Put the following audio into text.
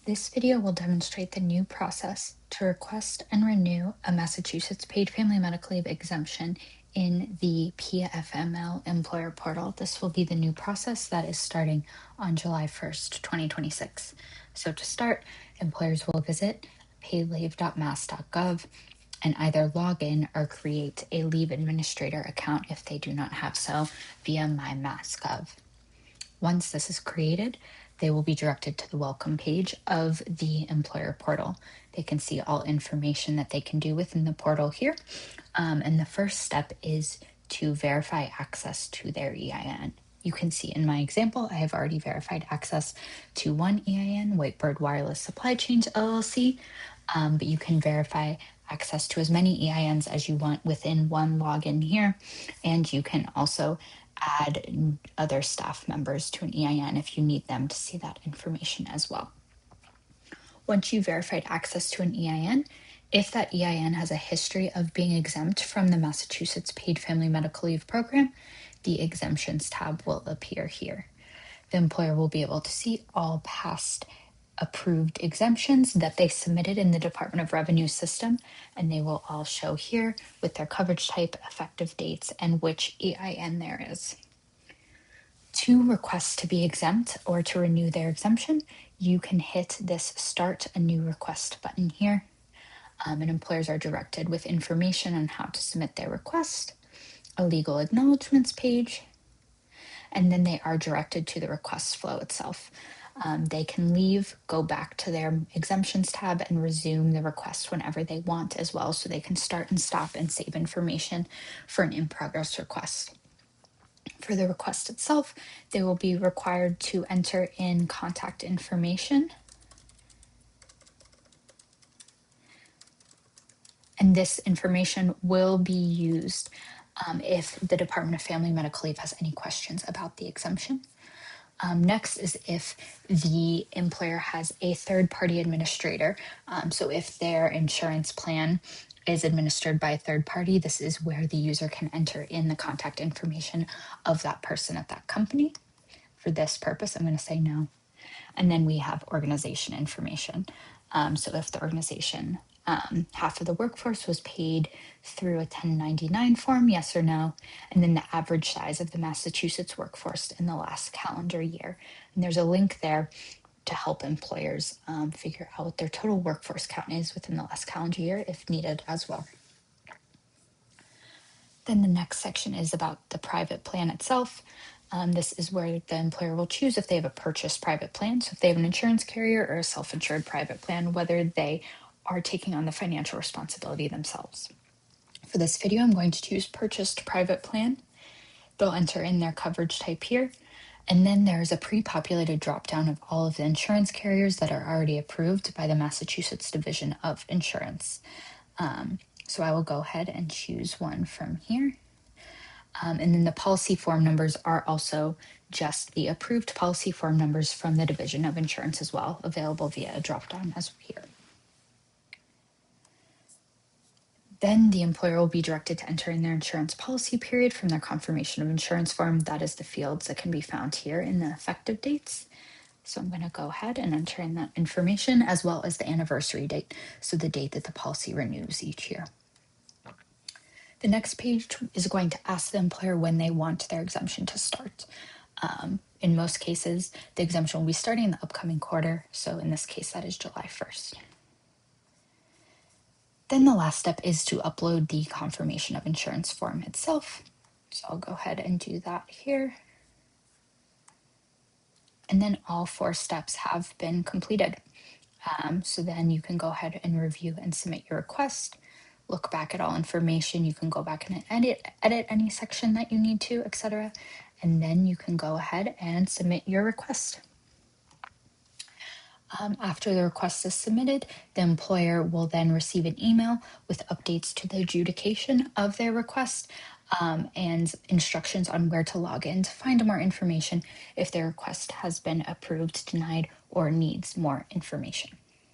This video will demonstrate the new process to request and renew a Massachusetts paid family medical leave exemption in the PFML Employer Portal. This will be the new process that is starting on July 1st, 2026. So to start, employers will visit paidleave.mass.gov and either log in or create a leave administrator account if they do not have so via my.mass.gov. Once this is created, they will be directed to the welcome page of the employer portal. They can see all information that they can do within the portal here. And the first step is to verify access to their EIN. You can see in my example, I have already verified access to one EIN, Whitebird Wireless Supply Chain LLC, but you can verify access to as many EINs as you want within one login here. And you can also add other staff members to an EIN if you need them to see that information as well. Once you've verified access to an EIN, if that EIN has a history of being exempt from the Massachusetts Paid Family Medical Leave Program, the Exemptions tab will appear here. The employer will be able to see all past approved exemptions that they submitted in the Department of Revenue system, and they will all show here with their coverage type, effective dates, and which EIN there is. To request to be exempt or to renew their exemption, you can hit this Start a New Request button here, and employers are directed with information on how to submit their request, a legal acknowledgements page, and then they are directed to the request flow itself. They can leave, go back to their exemptions tab, and resume the request whenever they want as well, so they can start and stop and save information for an in-progress request. For the request itself, they will be required to enter in contact information. And this information will be used if the Department of Family Medical Leave has any questions about the exemption. Next is if the employer has a third-party administrator. So if their insurance plan is administered by a third party, this is where the user can enter in the contact information of that person at that company. For this purpose, I'm going to say no. And then we have organization information. So if the organization, half of the workforce was paid through a 1099 form, yes or no, and then the average size of the Massachusetts workforce in the last calendar year. And there's a link there to help employers figure out what their total workforce count is within the last calendar year if needed as well. Then the next section is about the private plan itself. This is where the employer will choose if they have a purchased private plan. So if they have an insurance carrier or a self-insured private plan, whether they are taking on the financial responsibility themselves. For this video, I'm going to choose purchased private plan. They'll enter in their coverage type here. And then there's a pre-populated drop-down of all of the insurance carriers that are already approved by the Massachusetts Division of Insurance. So I will go ahead and choose one from here. And then the policy form numbers are also just the approved policy form numbers from the Division of Insurance as well, available via a drop-down as here. Then the employer will be directed to enter in their insurance policy period from their confirmation of insurance form. That is the fields that can be found here in the effective dates. So I'm going to go ahead and enter in that information as well as the anniversary date, so the date that the policy renews each year. The next page is going to ask the employer when they want their exemption to start. In most cases, the exemption will be starting in the upcoming quarter. So in this case, that is July 1st. Then the last step is to upload the confirmation of insurance form itself. So I'll go ahead and do that here. And then all 4 steps have been completed. So then you can go ahead and review and submit your request. Look back at all information. You can go back and edit any section that you need to, etc. And then you can go ahead and submit your request. After the request is submitted, the employer will then receive an email with updates to the adjudication of their request and instructions on where to log in to find more information if their request has been approved, denied, or needs more information.